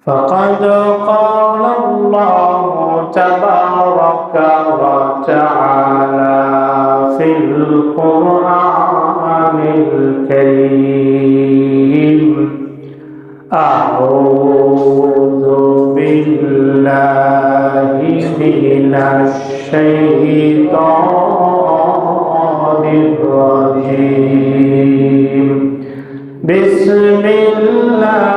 فقد قال الله تبارك وتعالى في القرآن الكريم: أعوذ بالله من الشيطان الرجيم. بسم الله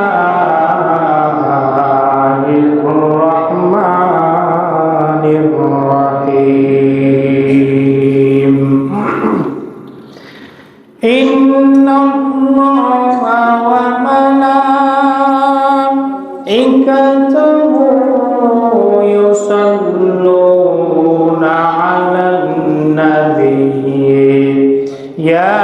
الرحمن الرحيم. إن الله وملائكته يصلون على النبي يا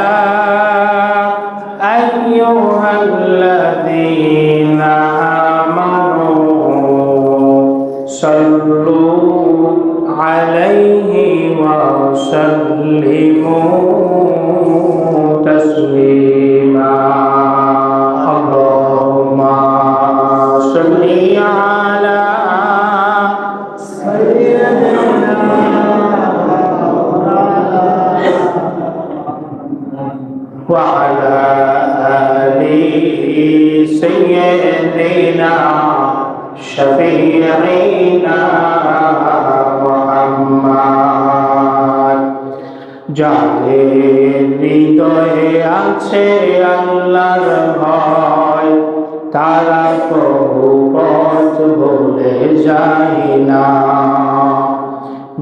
أيها الذين آمنوا صلوا عليه وسلموا تسليما. اللهم صل على سيدنا وعلى آل سيدنا شفيعنا محمد। যাদের হৃদয়ে আছে আল্লাহর ভয়, তারা প্রভু পথ ভুলে যায় না।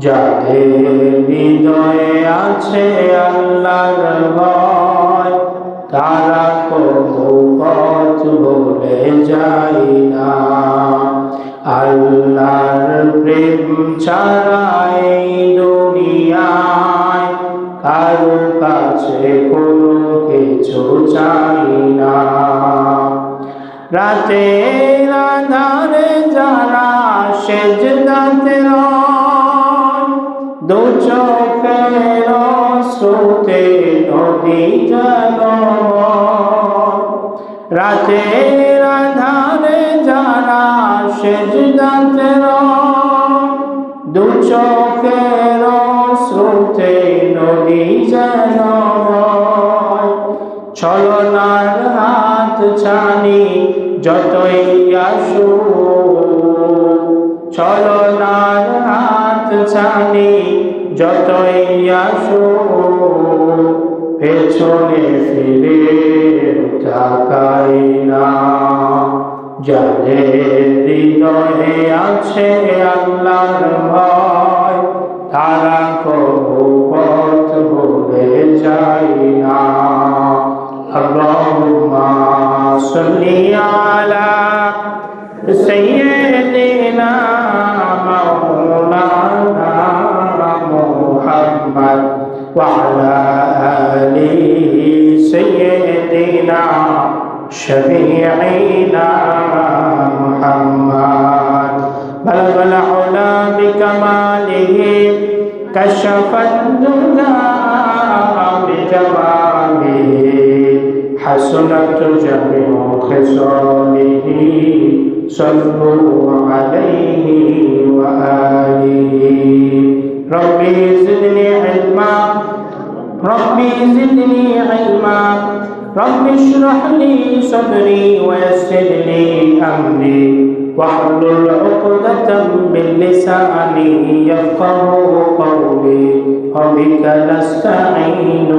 যাদের হৃদয়ে আছে আল্লাহর ভয়, তারা প্রভু পথ ভুলে যায় না। আল্লাহর প্রেম ছাড়া এই দুনিয়ায় কারো কাছে কোনো কিছু চাই না। রাতের আঁধারে যারা সেজদাতে রয়, দু চোখের স্রোতে নদী যেন বয়। রাতের আঁধারে যারা সেজদাতে রয়, দু চোখের স্রোতে নদী যেন বয়। ছলনার হাত ছানি যতই আসুক, ছলনার হাত ছানি যতই আসুক, পেছনে ফিরে তাকাই না। যাদের হৃদয়ে আছে আল্লাহর ভয়, তারা কবু পথ ভুলে যায় না। আল্লাহুম্মা সাল্লি আলা সাইয়্যিদিনা মাওলানা মুহাম্মদ ওয়া আলা আলি সাইয়্যিদিনা شفيعنا محمد. بلغ العلا بكماله كشف الدجى بجماله حسنت جميع خصاله صلوا عليه وآله. ربي زدني علما ربي زدني علما رب اشرح لي صدري ويسر لي أمري واحلل عقدة من لساني يفقهوا قولي وبك نستعين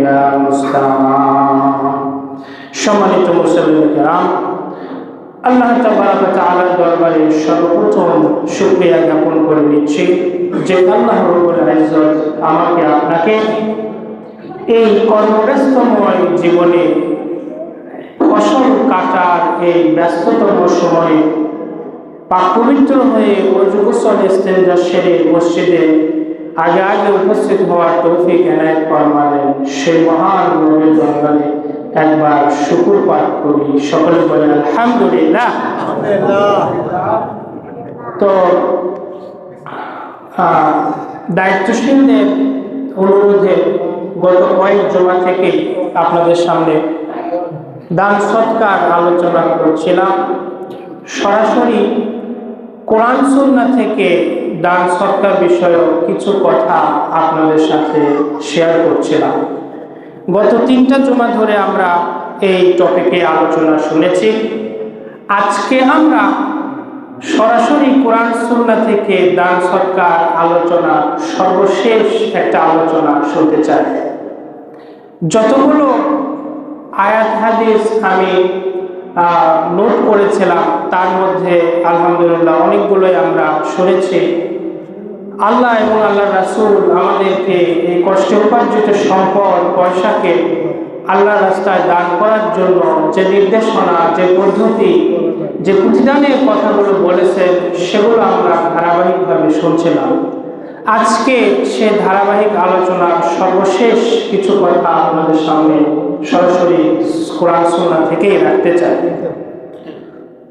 يا مستعان. সম্মানিত মুসলিম কিরাম, আল্লাহ তাবারক ওয়া তাআলার দরবারে সর্বপ্রথম শুকরিয়া জ্ঞাপন করে নিচ্ছি যে আল্লাহ রব্বুল ইজ্জত আমাকে আপনাকে এই কর্মব্যস্তময় জীবনে ফসল কাটার এই ব্যস্ততম সময়ে পাক পবিত্র হয়ে ওযু গোসল ইস্তেঞ্জা সেরে মসজিদে আগে আগে উপস্থিত হওয়ার তৌফিক এনায়েত ফরমালেন। সেই মহান রবের দরবারে একবার শুকর পাঠ করি। সকলে বলে আলহামদুলিল্লাহ। তো দায়িত্বশীলদের অনুরোধে গত কয়েক জমা থেকে আপনাদের সামনে দান সৎকার আলোচনা করছিলাম। সরাসরি কোরআন সুন্নাহ থেকে দান সৎকার বিষয়ক কিছু কথা আপনাদের সাথে শেয়ার করছিলাম। গত 3টা জুমা ধরে আমরা এই টপিকে আলোচনা শুনেছি। আজকে আমরা সরাসরি কোরআন সুন্নাহ থেকে দান সৎকার আলোচনা সর্বশেষ একটা আলোচনা শুনতে চাই। যতগুলো আয়াত হাদিস আমি নোট করেছিলাম তার মধ্যে আলহামদুলিল্লাহ অনেকগুলোই আমরা শুনেছি। আল্লাহ এবং আল্লাহর রাসূল আমাদেরকে এই কষ্টে উপার্জিত সম্পদ পয়সাকে আল্লাহর রাস্তায় দান করার জন্য যে নির্দেশনা, যে পদ্ধতি, যে প্রতিদানের কথাগুলো বলেছেন সেগুলো আমরা ধারাবাহিকভাবে শুনছিলাম। আজকে সে ধারাবাহিক আলোচনার সর্বশেষ কিছু কথা আপনাদের সামনে সরাসরি কোরআন সুন্নাহ থেকেই রাখতে চাই।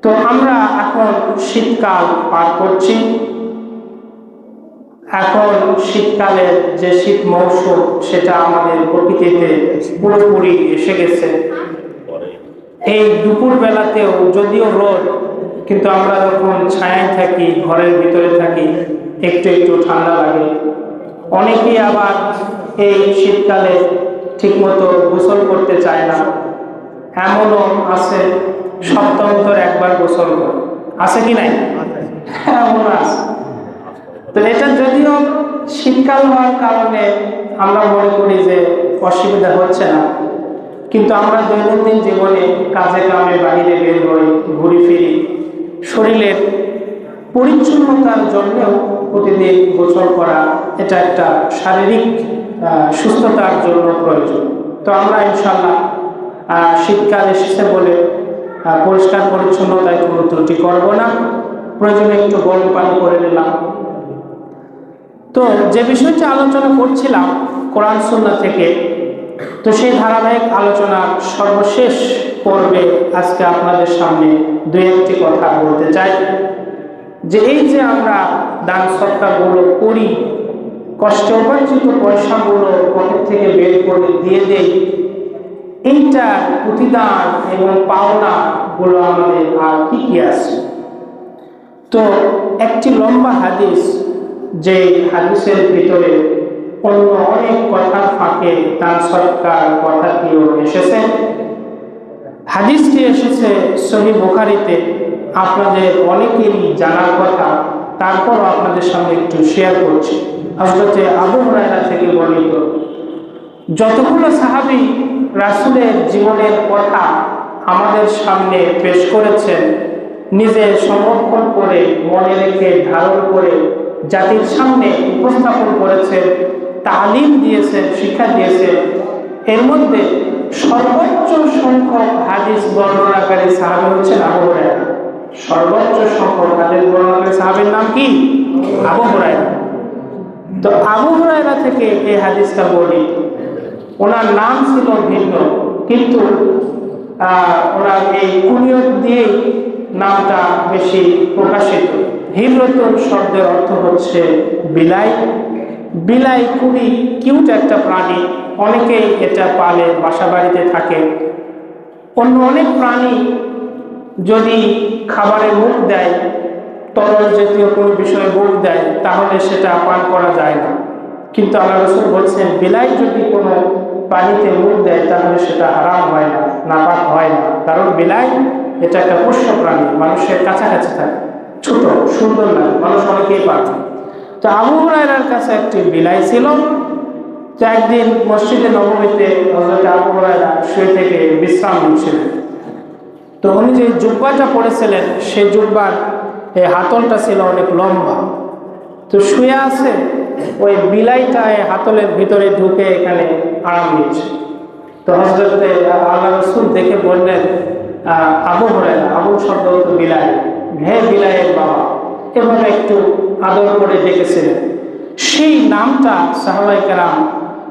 তো আমরা এখন শীতকাল পার করছি। এখন শীতকালের যে শীত মৌসুম সেটা আমাদের প্রকৃতিতে পুরোপুরি এসে গেছে। এই দুপুর বেলাতেও যদিও রোদ, কিন্তু আমরা যখন ছায়ায় থাকি, ঘরের ভিতরে থাকি, একটু একটু ঠান্ডা লাগে। অনেকেই আবার এই শীতকালে ঠিকমতো গোসল করতে চায় না, এমনও আছে সপ্তাহান্তর একবার গোসল করে, আছে কি নাই? এমন আছে। তো এটা যদিও শীতকাল হওয়ার কারণে আমরা মনে করি যে অসুবিধা হচ্ছে না, কিন্তু আমরা দৈনন্দিন জীবনে কাজে কামে বাইরে বের হই, ঘুরি ফিরি, শরীরের পরিচ্ছন্নতার জন্যও প্রতিদিন গোসল করা এটা একটা শারীরিক সুস্থতার জন্য প্রয়োজন। তো আমরা ইনশাআল্লাহ শীতকাল এসেছে বলে পরিষ্কার পরিচ্ছন্নতায় কোনো ত্রুটি করব না, প্রয়োজনে একটু গরম পানি করে নিলাম। তো যে বিষয়টি আলোচনা করছিলাম কোরআন সুন্নাহ থেকে, তো সেই ধারাবাহিক আলোচনার সর্বশেষ পর্বে আজকে আপনাদের সামনে দুই একটি কথা বলতে চাই। যে এই যে আমরা দান সৎকারগুলো করি, কষ্টে উপার্জিত পয়সাগুলো পকেট থেকে বের করে দিয়ে দেই, এইটার প্রতিদান এবং পাওনাগুলো আমাদের আর কি কি আছে? তো একটি লম্বা হাদিস, যে হাদিসের ভিতরে অন্য অনেক কথার ফাঁকে দান সৎকার কথাটিও এসেছে। হাদিসটি এসেছে সহিহ বুখারীতে, আপনাদের অনেকেরই জানার কথা, তারপর আপনাদের সামনে একটু শেয়ার করছি। হযরতে আবু হুরায়রা থেকে বর্ণিত। যতগুলো সাহাবী রাসূলের জীবনের কথা আমাদের সামনে পেশ করেছেন, নিজে সংরক্ষণ করে মনে রেখে ধারণ করে জাতির সামনে উপস্থাপন করেছেন, তালিম দিয়েছেন, শিক্ষা দিয়েছেন, এর মধ্যে সর্বোচ্চ সংখ্যক হাদিস বর্ণনাকারী সাহাবী হচ্ছেন আবু হুরায়রা। সর্বোচ্চ সংখ্যক হাদিস বর্ণনাকারী সাহাবীর নাম কি? আবু হুরায়রা। তো আবু হুরায়রা থেকে এই হাদিসটা বলি, ওনার নাম ছিল ভিন্ন, কিন্তু ওনার এই কুনিয়ত দিয়েই নামটা বেশি প্রকাশিত। হিজরতুন শব্দের অর্থ হচ্ছে বিলাই। বিলাই খুবই কিউট একটা প্রাণী, অনেকেই এটা পালে, বাসা বাড়িতে থাকে। অন্য অনেক প্রাণী যদি খাবারে মুখ দেয়, তরল জাতীয় কোনো বিষয়ে মুখ দেয়, তাহলে সেটা পান করা যায় না। কিন্তু আল্লাহ রাসূল বলছেন, বিলাই যদি কোনো পানিতে মুখ দেয় তাহলে সেটা হারাম হয় না, নাপাক হয় না। কারণ বিলাই এটা একটা পোষ্য প্রাণী, মানুষের কাছাকাছি থাকে, ছোট, সুন্দর না, মানুষ অনেকেই পায়। তো আবু হুরায়রার কাছে একটি বিলাই ছিল। তো একদিন মসজিদে নববীতে হযরত আবু হুরায়রা শুয়ে থেকে বিশ্রাম নিচ্ছিলেন। তো উনি যে জুব্বাটা পরেছিলেন, সেই জুব্বার এই হাতলটা ছিল অনেক লম্বা। তো শুয়ে আছে, ওই বিলাইটা হাতলের ভিতরে ঢুকে এখানে আরাম নিচ্ছে। তো হযরত আল্লাহ রাসূল দেখে বললেন, আবু হুরায়রা, আবু শব্দ হতো বিলাই, হে বিলাইয়ের বাবা, এভাবে একটু আদর করে ডেকেছিলেন। সেই নামটা সাহাবায়ে কেরাম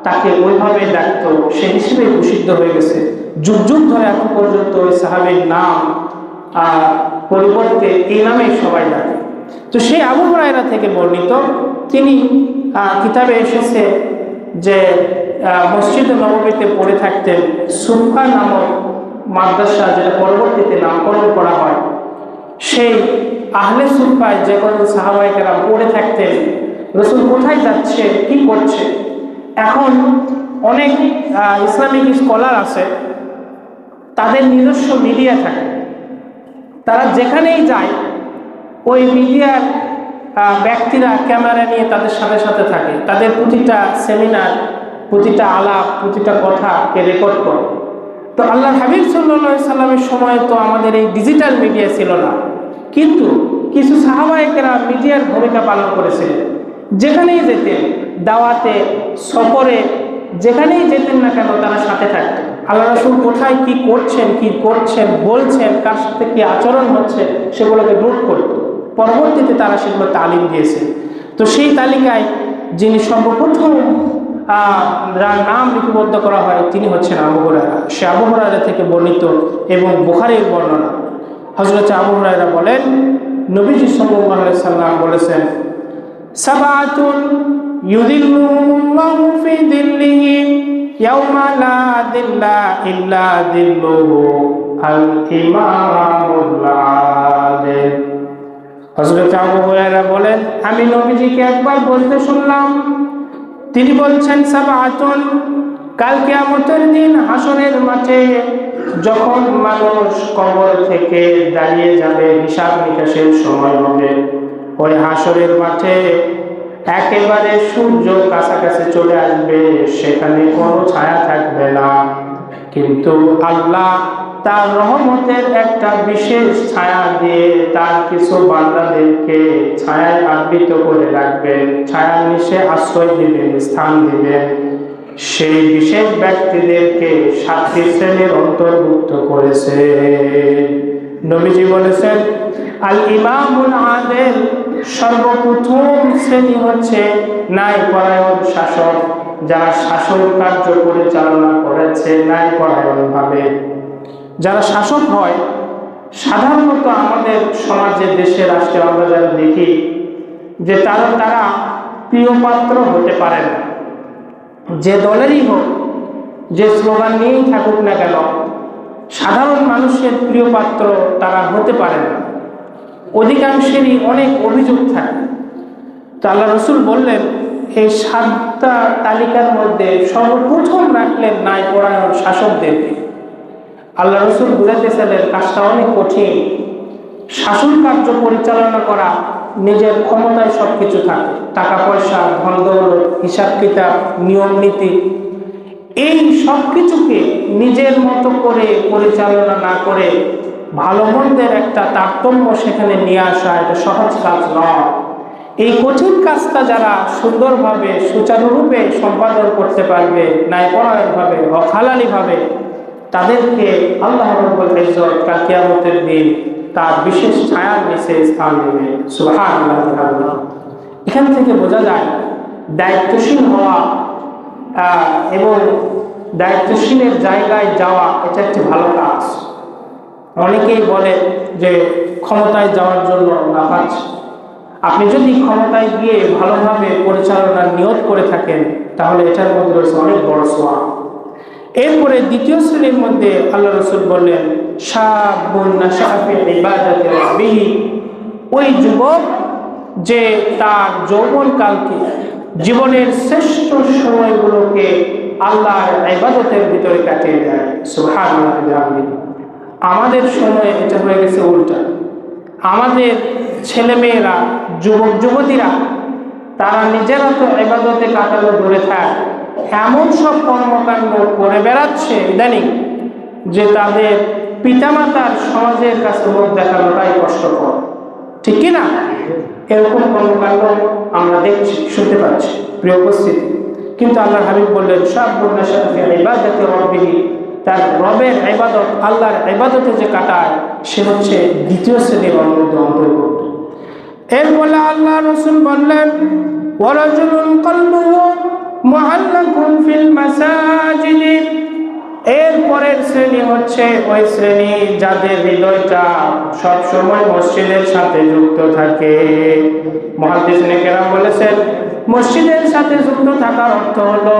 তাকে ওইভাবে ডাকতো, সে হিসেবে প্রসিদ্ধ হয়ে গেছে। যুগ যুগ ধরে এখন পর্যন্ত ওই সাহাবীর নাম পরিবর্তে এই নামেই সবাই ডাকে। তো সেই আবু হুরায়রা থেকে বর্ণিত, তিনি কিতাবে এসেছে যে মসজিদে নববীতে পড়ে থাকতেন সুফা নামক মাদ্রাসা, যেটা পরবর্তীতে নামকরণ করা হয়, সেই আহলে সুফায় যে কোনো সাহাবায়ে কেরাম পড়ে থাকতেন রাসূল কোথায় যাচ্ছে, কি করছে। এখন অনেক ইসলামিক স্কলার আছে, তাদের নিজস্ব মিডিয়া থাকে, তারা যেখানেই যায় ওই মিডিয়ার ব্যক্তিরা ক্যামেরা নিয়ে তাদের সাথে সাথে থাকে, তাদের প্রতিটা সেমিনার, প্রতিটা আলাপ, প্রতিটা কথাকে রেকর্ড করে। তো আল্লাহ হাবিব সাল্লাল্লাহু আলাইহি সাল্লামের সময় তো আমাদের এই ডিজিটাল মিডিয়া ছিল না, কিন্তু কিছু সাহাবায়ে কেরাম মিডিয়ার ভূমিকা পালন করেছিলেন। যেখানেই যেতেন, দাওয়াতে, সফরে, যেখানেই যেতেন না কেন তারা সাথে থাকতেন। আল্লাহ রাসূল কোথায় কি করছেন, কি করছেন, বলছেন, কার সাথে কি আচরণ হচ্ছে সেগুলোকে নোট করত। পরবর্তীতে তারা সেগুলো তালিম দিয়েছে। তো সেই তালিকায় যিনি সর্বপ্রথম যার নাম লিপিবদ্ধ করা হয় তিনি হচ্ছেন আবু হুরায়রা। সে আবু হুরায়রা থেকে বর্ণিত এবং বুখারীর বর্ণনা। হযরত আবু হুরায়রা বলেন, নবীজি সাল্লাল্লাহু আলাইহি সাল্লাম বলেছেন, সাবাতুন ইউযিল্লুহুমুল্লাহু ফি যিল্লিহি ইয়াওমা লা যিল্লা ইল্লা যিল্লুহু আল ইমামুল আদিল। হযরত আবু হুরায়রা বলেন, আমি নবীজিকে একবার বলতে শুনলাম, তিনি বলছেন, সাবাতুন, কাল কিয়ামতের দিন হাসরের মাঠে যখন মানুষ কবর থেকে দাঁড়িয়ে যাবে, হিসাব নিকাশের সময় হবে, ওই হাসরের মাঠে একেবারে সূর্য কাছাকাছি চলে আসবে, সেখানে কোনো ছায়া থাকবে না, কিন্তু আল্লাহ তার রহমতের একটা বিশেষ ছায়া দিয়ে তার কিছু বান্দাদেরকে ছায়ায় আবৃত করে রাখবেন, ছায়ার নিচে আশ্রয় দিবেন, স্থান দিবেন। সেই বিশেষ ব্যক্তিদেরকে 7টি শ্রেণীর অন্তর্ভুক্ত করেছে। নবীজি বলেছেন, আল ইমামুল আদিল, সর্বপ্রথম শ্রেণী হচ্ছে ন্যায়পরায়ণ শাসক, যারা শাসন কার্য পরিচালনা করেছে ন্যায়পরায়ণ ভাবে। যারা শাসক হয়, সাধারণত আমাদের সমাজে, দেশে, রাষ্ট্রে আমরা যারা দেখি যে তারা প্রিয় পাত্র হতে পারে না। যে দলেরই হোক, যে স্লোগান নিয়েই থাকুক না কেন, সাধারণ মানুষের প্রিয় পাত্র তারা হতে পারে না। অধিকাংশেরই অনেক অভিযোগ থাকে। তো আল্লাহ রাসূল বললেন, এই 7টা তালিকার মধ্যে সর্বপ্রথম রাখলেন ন্যায়পরায়ণ শাসকদেরকে। আল্লাহ রাসূল বুঝাইতেছিলেন কাজটা অনেক কঠিন। শাসন কার্য পরিচালনা করা, নিজের ক্ষমতায় সবকিছু থাকে, টাকা পয়সা, ধন দৌলত, হিসাব কিতাব, নিয়ম নীতি, এই সব কিছুকে নিজের মতো করে পরিচালনা না করে ভালো মন্দের একটা তারতম্য সেখানে নিয়ে আসা এটা সহজ কাজ নয়। এই কঠিন কাজটা যারা সুন্দরভাবে, সুচারুরূপে সম্পাদন করতে পারবে, ন্যায়পরায়ণভাবে, অহালালিভাবে, তাদেরকে আল্লাহ রাব্বুল ইজ্জত কাল কিয়ামতের দিন তার বিশেষ ছায়ার নিচে স্থান দেবে। সুবহানাল্লাহ। এখান থেকে বোঝা যায় দায়িত্বশীল হওয়া এবং দায়িত্বশীলের জায়গায় যাওয়া এটা একটি ভালো কাজ। অনেকেই বলে যে ক্ষমতায় যাওয়ার জন্য লাফাচ্ছ। আপনি যদি ক্ষমতায় গিয়ে ভালোভাবে পরিচালনার নিয়ত করে থাকেন তাহলে এটার মধ্যে রয়েছে অনেক বড় সওয়াব। এরপরে দ্বিতীয় শ্রেণীর মধ্যে আল্লাহ রাসূল বললেন, শাবুন নাশাআ ফি ইবাদাতি রাব্বিহি, ওই যুবক যে তার যৌবনকালকে, জীবনের শ্রেষ্ঠ সময়গুলোকে আল্লাহর ইবাদতের ভিতরে কাটিয়ে দেয়। সুবহানাল্লাহ। আমাদের সময়ে এটা হয়ে গেছে উল্টা। আমাদের ছেলেমেয়েরা, যুবক যুবতীরা, তারা নিজেরা তো ইবাদতে কাটানো দূরে থাকে, এমন সব কর্মকাণ্ড করে বেড়াচ্ছে ইদানিং যে তাদের পিতামাতার সমাজের কাছে মুখ দেখানোটাই কষ্টকর, ঠিক কিনা? এরকম কর্মকাণ্ড আমরা দেখছি, শুনতে পাচ্ছি, প্রিয় উপস্থিতি। কিন্তু আল্লাহর হাবিব বললেন, শাবুন নাশাআ ফি ইবাদাতি রাব্বিহি, তার রবের ইবাদত, আল্লাহর ইবাদতে যে কাটায় সে হচ্ছে দ্বিতীয় শ্রেণীর অন্তর্ভুক্ত। এরপরে আল্লাহ রাসূল বললেন, ওয়ারাজুলুন কলবুহু মুআল্লাকুন ফিল মাসাজিদ, এর পরের শ্রেণী হচ্ছে ওই শ্রেণী যাদের হৃদয়টা সবসময় মসজিদের সাথে যুক্ত থাকে। মুহাদ্দিসিনে কেরাম বলেছেন, মসজিদের সাথে যুক্ত থাকার অর্থ হলো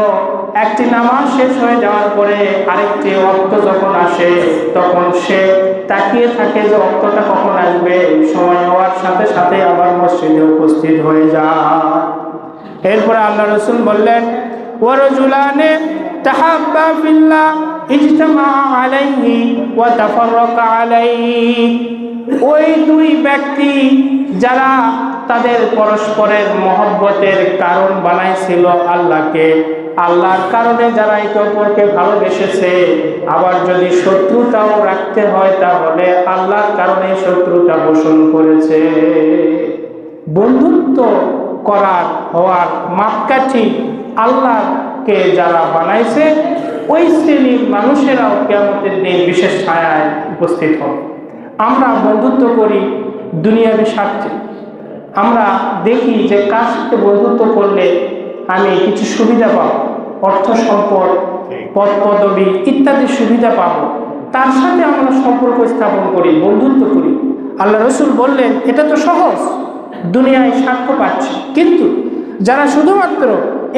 একটি নামাজ শেষ হয়ে যাওয়ার পরে আরেকটি ওয়াক্ত যখন আসে তখন সে তাকিয়ে থাকে যে ওয়াক্তটা কখন আসবে, সময় হওয়ার সাথে সাথে আবার মসজিদে উপস্থিত হয়ে যায়। এরপরে আল্লাহ রাসূল বললেন, ওয়ারাজুলানে তাহাব্বা ফিল্লাহ ইজতামা আলাইহি ওয়া তাফাররাকা আলাইহি, ওই দুই ব্যক্তি যারা তাদের পরস্পরের মহব্বতের কারণ বানাইছিল আল্লাহকে, আল্লাহর কারণে যারা একে অপরকে ভালোবেসেছে, আবার যদি শত্রুতাও রাখতে হয় তাহলে আল্লাহর কারণে শত্রুতা পোষণ করেছে। বন্ধুত্ব করার হওয়ার মাপকাঠি আল্লাহকে যারা বানাইছে, ওই শ্রেণীর মানুষেরাও কিয়ামতের দিন বিশেষ ছায়ায় উপস্থিত হবে। আমরা বন্ধুত্ব করি দুনিয়াবি স্বার্থে। আমরা দেখি যে কার সাথে বন্ধুত্ব করলে আমি কিছু সুবিধা পাবো, অর্থ সম্পদ, পদ পদবি ইত্যাদি সুবিধা পাবো, তার সাথে আমরা সম্পর্ক স্থাপন করি, বন্ধুত্ব করি। আল্লাহ রাসূল বললেন এটা তো সহজ, দুনিয়ায় সাক্ষ্য পাচ্ছি। কিন্তু যারা শুধুমাত্র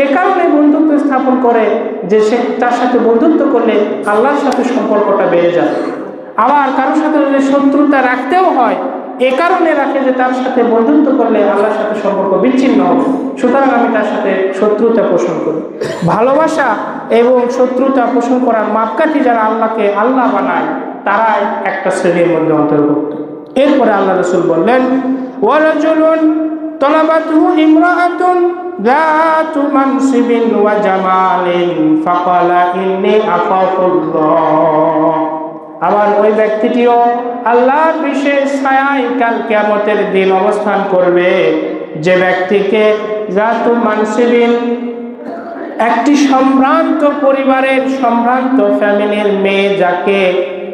এ কারণে বন্ধুত্ব স্থাপন করে যে সে তার সাথে বন্ধুত্ব করলে আল্লাহর সাথে সম্পর্কটা বেড়ে যায়, আবার কারোর সাথে যদি শত্রুতা রাখতেও হয় এ কারণে রাখে যে তার সাথে বন্ধুত্ব করলে আল্লাহর সাথে সম্পর্ক বিচ্ছিন্ন হবে, সুতরাং আমি তার সাথে শত্রুতা পোষণ করি। ভালোবাসা এবং শত্রুতা পোষণ করার মাপকাঠি যারা আল্লাহকে আল্লাহ বানায় তারাই একটা শ্রেণীর মধ্যে অন্তর্ভুক্ত। এরপরে আল্লাহ রাসূল বললেন, ওয়ারাজুলুন তালাবাতহু ইমরাআতুন যাতু মানসিবিন ওয়া জামালিন ফাকালা ইন্নী আখাফুল্লাহ, আবার ওই ব্যক্তিটিও আল্লাহর বিশেষ ছায়ায় কাল কিয়ামতের দিন অবস্থান করবে, যে ব্যক্তিকে যাতু মানসিবিন, একটি সম্ভ্রান্ত পরিবারের সম্ভ্রান্ত ফ্যামিলির মেয়ে যাকে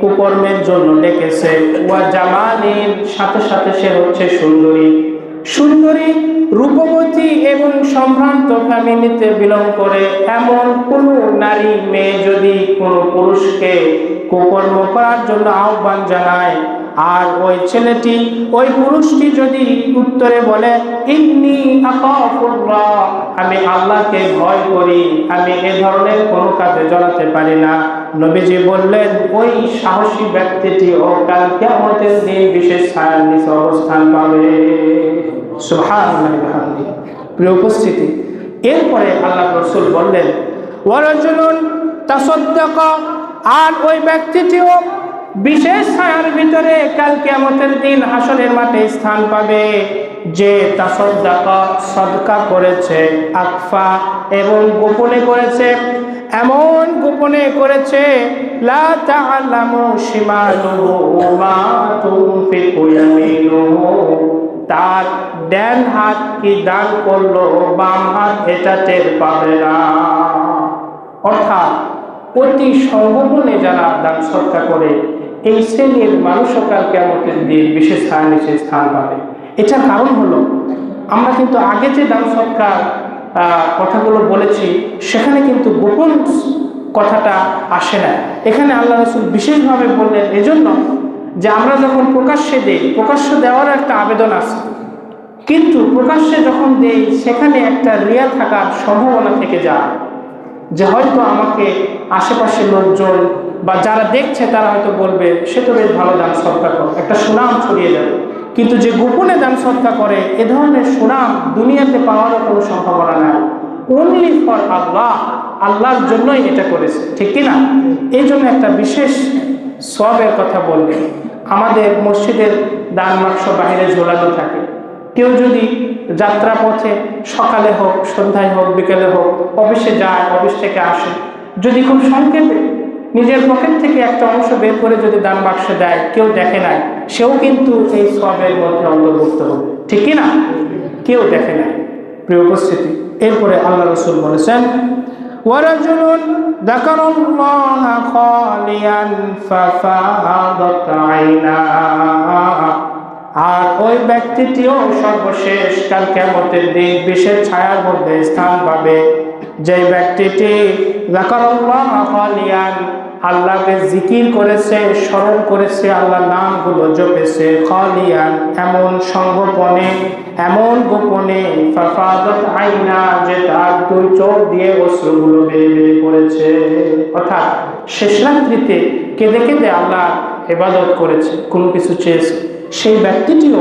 কুকর্মের জন্য ডেকেছে, ওয়া জামালিন, সাথে সাথে সে হচ্ছে সুন্দরী, সুন্দরী রূপবতী এবং সম্ভ্রান্ত ফ্যামিলিতে বিলং করে এমন কোন নারী মেয়ে যদি কোনো পুরুষকে কুকর্ম করার জন্য আহ্বান জানায়, আর ওই ছেলেটি ওই পুরুষটি যদি উত্তরে বলে ইন্নী আখাফুল্লাহ, আমি আল্লাহকে ভয় করি, আমি এ ধরনের কোনো কাজে জড়াতে পারি না, নবীজি বললেন ওই সাহসী ব্যক্তিটি ও কাল কিয়ামতের দিন বিশেষ ছায়ার নিচে অবস্থান পাবে। সুবহানাল্লাহ। প্রিয় উপস্থিতি, এরপরে আল্লাহ রাসূল বললেন, ওয়ারাজুলুন তাসাদ্দাকা, আর ওই ব্যক্তিটিও বিশেষ ছায়ার ভিতরে কাল কিয়ামতের দিন হাসরের মাঠে স্থান পাবে, যে তাসাদ্দাকা, সদকা করেছে, আকফা, এবং গোপনে করেছে, এমন গোপনে করেছে লা তা'লামু শিমালুহু মা তুনফিকু ইয়ামিনুহু, তার ডান হাত কি দান করলো বাম হাত এটা টের পাবে না। অর্থাৎ অতি সংগোপনে যারা দান সৎকার করে এই শ্রেণীর মানুষও কাল কিয়ামতের দিন বিশেষ ছায়ার নিচে স্থান পাবে। এটার কারণ হলো আমরা কিন্তু আগে যে দান সৎকার কথাগুলো বলেছি সেখানে কিন্তু গোপন কথাটা আসে না। এখানে আল্লাহ রাসূল বিশেষভাবে বললেন এজন্য যে আমরা যখন প্রকাশ্যে দেই, প্রকাশ্য দেওয়ার একটা আবেদন আছে, কিন্তু প্রকাশ্যে যখন দেই সেখানে একটা রিয়া থাকার সম্ভাবনা থেকে যায়, যে হয়তো আমাকে আশেপাশে লোকজন বা যারা দেখছে তারা হয়তো বলবে সে তো বেশ ভালো দান সৎকার করে, একটা সুনাম ছড়িয়ে যাবে। কিন্তু যে গোপনে দান সৎকার করে এ ধরনের সুনাম দুনিয়াতে পাওয়ারও কোনো সম্ভাবনা নাই, অনলি ফর আল্লাহ, আল্লাহর জন্যই এটা করেছে, ঠিক কিনা? এই জন্য একটা বিশেষ সওয়াবের কথা বললেন। আমাদের মসজিদের দান বাক্স বাইরে ঝোলানো থাকে, কেউ যদি যাত্রা পথে সকালে হোক, সন্ধ্যায় হোক, বিকেলে হোক, অফিসে যায়, অফিস থেকে আসে, যদি খুব সংক্ষেপে নিজের পকেট থেকে একটা অংশ বের করে যদি দান বাক্সে দেয়, কেউ দেখে নাই, সেও কিন্তু এই সওয়াবের মধ্যে অন্তর্ভুক্ত হবে, ঠিক কিনা? কেউ দেখে নাই। প্রিয় উপস্থিতি, এরপরে আল্লাহ রাসূল বলেছেন, ওয়ারাজুলুন যাকারাল্লাহা খালিয়ান ফাফাদাত আইনাহু, আর ওই ব্যক্তিটিও সর্বশেষ কাল কিয়ামতের দিন বিশেষ ছায়ার মধ্যে স্থান পাবে, যে ব্যক্তিটি যাকারাল্লাহা খালিয়ান, আল্লাহকে জিকির করেছে, স্মরণ করেছে, আল্লাহর নামগুলো জপেছে, খালিয়ান এমন সংগোপনে, এমন গোপনে, ফাফাদাত আইনা যে তার দুই চোখ দিয়ে অশ্রুগুলো বেয়ে বেয়ে পড়েছে। অর্থাৎ শেষ রাত্রিতে কেঁদে কেঁদে আল্লাহ ইবাদত করেছে, কোনো কিছু চেয়েছে, সেই ব্যক্তিটিও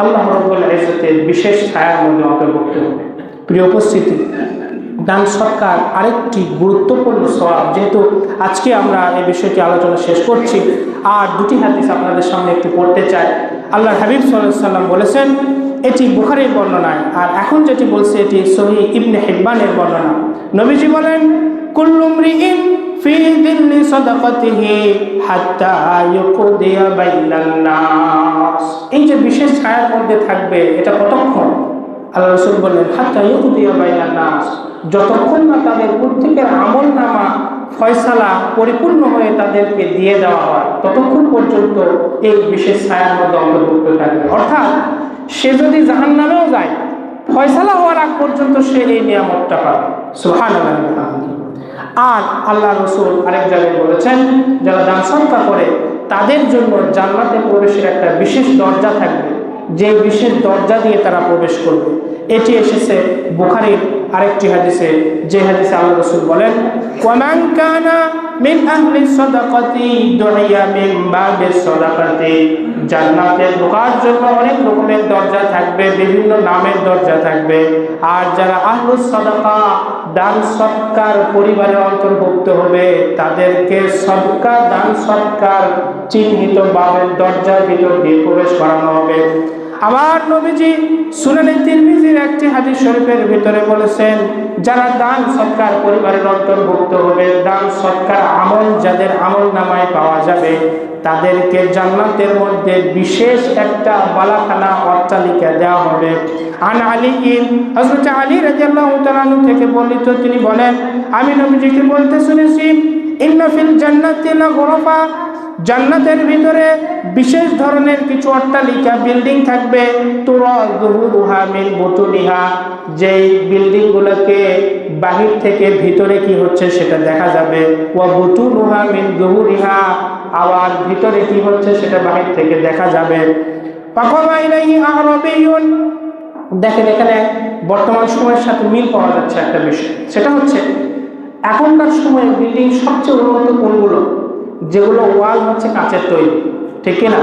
আল্লাহ রাব্বুল ইজ্জতের বিশেষ ছায়ার মধ্যে অন্তর্ভুক্ত হবে। প্রিয় উপস্থিতি, দান সৎকার আরেকটি গুরুত্বপূর্ণ সওয়াব। যেহেতু আজকে আমরা এই বিষয়টি আলোচনা শেষ করছি, আর দুটি হাদিস আপনাদের সামনে একটু পড়তে চাই। আল্লাহর হাবিব সাল্লাল্লাহু আলাইহি সাল্লাম বলেছেন, এটি বুখারীর বর্ণনায়, আর এখন যেটি বলছে এটি সহিহ ইবনে হিব্বানের বর্ণনা। নবীজি বলেন, কুল্লু মরিইন ফি দিল্লি সাদাকাতিহি হাত্তা ইউকদিয়া বাইনান নাস। এই যে বিশেষ ছায়ার মধ্যে থাকবে, এটা কতক্ষণ? আল্লাহ রাসূল বললেন, হাত্তা ইউকদিয়া বাইনান নাস, যতক্ষণ না তাদের প্রত্যেকের আমলনামা ফয়সালা পরিপূর্ণ হয়ে তাদেরকে দিয়ে দেওয়া হয়, ততক্ষণ পর্যন্ত এই বিশেষ ছায়ার মধ্যে অন্তর্ভুক্ত থাকবে। অর্থাৎ সে যদি জাহান্নামেও যায়, ফয়সালা হওয়ার আগ পর্যন্ত সে এই নিয়ামতটা পাবে। সুবহানাল্লাহ। আর আল্লাহ রাসূল আরেক জায়গায় বলেছেন, যারা দান সদকা করে তাদের জন্য জান্নাতে প্রবেশের একটা বিশেষ দরজা থাকবে, যে বিশেষ দরজা দিয়ে তারা প্রবেশ করবে। এটি এসেছে বুখারীর আরেকটি হাদিসে, যে হাদিসে আল্লাহ রাসূল বলেন, ওয়ামান কানা মিন আহলি সাদাকাতি দুইয়া মিন বাবিস সাদাকাতি। জান্নাতে ঢোকার জন্য অনেক রকমের দরজা থাকবে, বিভিন্ন নামের দরজা থাকবে। আর যারা আহলুস সাদাকা, দান সৎকার পরিবারের অন্তর্ভুক্ত হবে, তাদেরকে সদকা, দান সৎকার চিহ্নিত বাবের দরজার ভিতর দিয়ে প্রবেশ করানো হবে। আমার নবীজি সুনানে তিরমিজির একটি হাদিস শরীফের ভিতরে বলেছেন, যারা দান সৎকার পরিবারের অন্তর্ভুক্ত হবে, দান সৎকার আমল যাদের আমল নামায় পাওয়া যাবে, তাদেরকে জান্নাতের মধ্যে বিশেষ একটা বালাখানা অট্টালিকা দেওয়া হবে। আন আলী হযরত আলী রাদিয়াল্লাহু তাআলা আনহু থেকে বর্ণিত, তিনি বলেন, আমি নবীজিকে বলতে শুনেছি, ইন্না ফিল জান্নাতি লাগুরফা, জান্নাতের ভিতরে বিশেষ ধরনের কিছু অট্টালিকা, বিল্ডিং থাকবে, তুরা যুহুরুহা মিন বুতুনিহা, যেই বিল্ডিংগুলোকে বাহির থেকে ভিতরে কি হচ্ছে সেটা দেখা যাবে, ওয়া বুতুনুহা মিন যুহুরিহা, আবার ভিতরে কি হচ্ছে সেটা বাহির থেকে দেখা যাবে। ফাকামা ইলাইহি আরাবিয়ুন, দেখেন এখানে বর্তমান সময়ের সাথে মিল পাওয়া যাচ্ছে একটা বিষয়, সেটা হচ্ছে এখনকার সময়ে বিল্ডিং সবচেয়ে উন্নত কোনগুলো? যেগুলো ওয়াল হচ্ছে কাঁচের তৈরি, ঠিক না?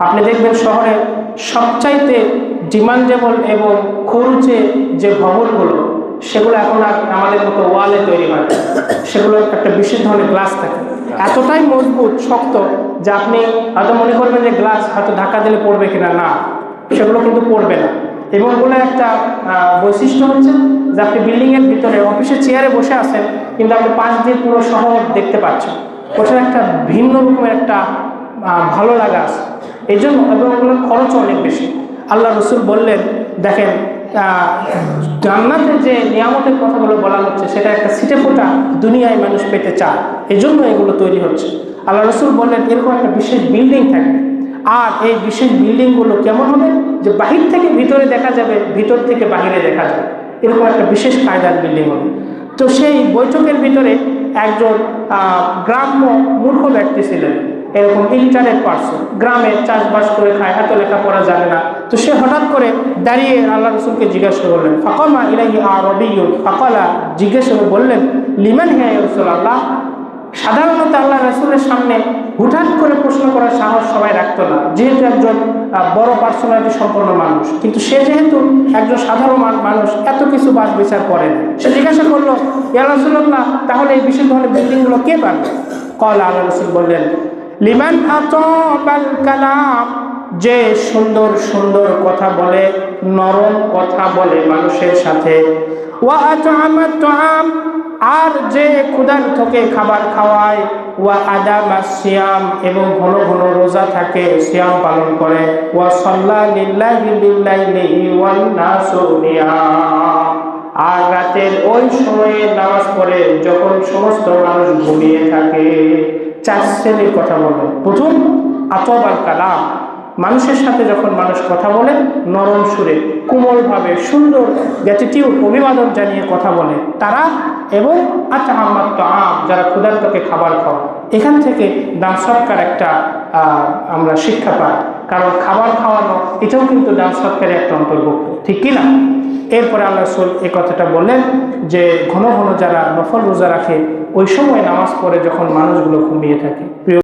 আপনি দেখবেন শহরে সবচাইতে ডিমান্ডেবল এবং খরচে যে ভবনগুলো, সেগুলো এখন আর আমাদের মতো ওয়ালে তৈরি হয়, সেগুলো একটা বিশেষ ধরনের গ্লাস থাকে, এতটাই মজবুত শক্ত যে আপনি হয়তো মনে করবেন যে গ্লাস হয়তো ধাক্কা দিলে পড়বে কিনা, না, সেগুলো কিন্তু পড়বে না। এবং ওগুলো একটা বৈশিষ্ট্য হচ্ছে যে আপনি বিল্ডিংয়ের ভিতরে অফিসের চেয়ারে বসে আছেন, কিন্তু আপনি পাশ দিয়ে পুরো শহর দেখতে পাচ্ছেন, ওটার একটা ভিন্ন রকমের একটা ভালো লাগা আছে। এই জন্য এবং ওগুলোর খরচও অনেক বেশি। আল্লাহ রাসূল বললেন, দেখেন জান্নাতের যে নিয়ামতের কথাগুলো বলা হচ্ছে, সেটা একটা ছিটে ফোঁটা দুনিয়ায় মানুষ পেতে চায়, এই জন্য এগুলো তৈরি হচ্ছে। আল্লাহ রাসূল বললেন, এরকম একটা বিশেষ বিল্ডিং থাকবে, আর এই বিশেষ বিল্ডিংগুলো কেমন হবে, যে বাহির থেকে ভিতরে দেখা যাবে, ভিতর থেকে বাহিরে দেখা যাবে, এরকম একটা বিশেষ কায়দার বিল্ডিং হবে। তো সেই বৈঠকের ভিতরে একজন গ্রাম্য মূর্খ ব্যক্তি ছিলেন, এরকম ইলিটারেট পার্সন, গ্রামে চাষবাস করে খায়, এত লেখাপড়া জানে না। তো সে হঠাৎ করে দাঁড়িয়ে আল্লাহ রাসূলকে জিজ্ঞাসা করলেন, ফাকামা ইলাইহি আরাবিয়্যুন ফাকালা, জিজ্ঞাসা করে বললেন, লিমান হিয়া ইয়া রাসূলুল্লাহ। সাধারণত আল্লাহ রাসূলের সামনে হুটহাট করে প্রশ্ন করার সাহস সবাই রাখতো না, যেহেতু একজন বড় পার্সোনালিটি সম্পন্ন মানুষ, কিন্তু সে যেহেতু একজন সাধারণ মানুষ, এত কিছু বাছ বিচার করেন। সে জিজ্ঞাসা করলো, ইয়া রাসূলুল্লাহ, তাহলে এই বিশেষ ধরনের বিল্ডিংগুলো কে বানাবে? ক্বালা, আল্লাহ রাসূল বললেন, লিমান আতাবাল কালাম, যে সুন্দর সুন্দর কথা বলে, নরম কথা বলে মানুষের সাথে, ওয়া আতআমাত তুআম, আর যে ক্ষুধার্তকে খাবার খাওয়ায়, ওয়া আদামাস সিয়াম, এবং ঘন ঘন রোজা থাকে, সিয়াম পালন করে, ওয়া সাল্লা লিল্লাহি বিল্লাইলি ওয়ান নাসু নিয়াম, আর রাতের ওই সময়ে নামাজ পড়ে যখন সমস্ত মানুষ ঘুমিয়ে থাকে। 4 শ্রেণীর কথা বলবেন। প্রথম, আতাবাল কালাম, মানুষের সাথে যখন মানুষ কথা বলে নরম সুরে, কোমলভাবে, সুন্দর গ্র্যাটিটিউড, অভিবাদন জানিয়ে কথা বলে তারা, এবং আতআমাত তুআম, যারা ক্ষুধার্তকে খাবার খাওয়ায়। এখান থেকে দান সৎকার একটা আমরা শিক্ষা পাই, কারণ খাবার খাওয়ানো এটাও কিন্তু দান সৎকারের একটা অন্তর্ভুক্ত, ঠিক কিনা? এরপরে আল্লাহ রাসূল এই কথাটা বললেন যে ঘন ঘন যারা নফল রোজা রাখে ওই সময় নামাজ পড়ে যখন মানুষগুলো ঘুমিয়ে থাকে।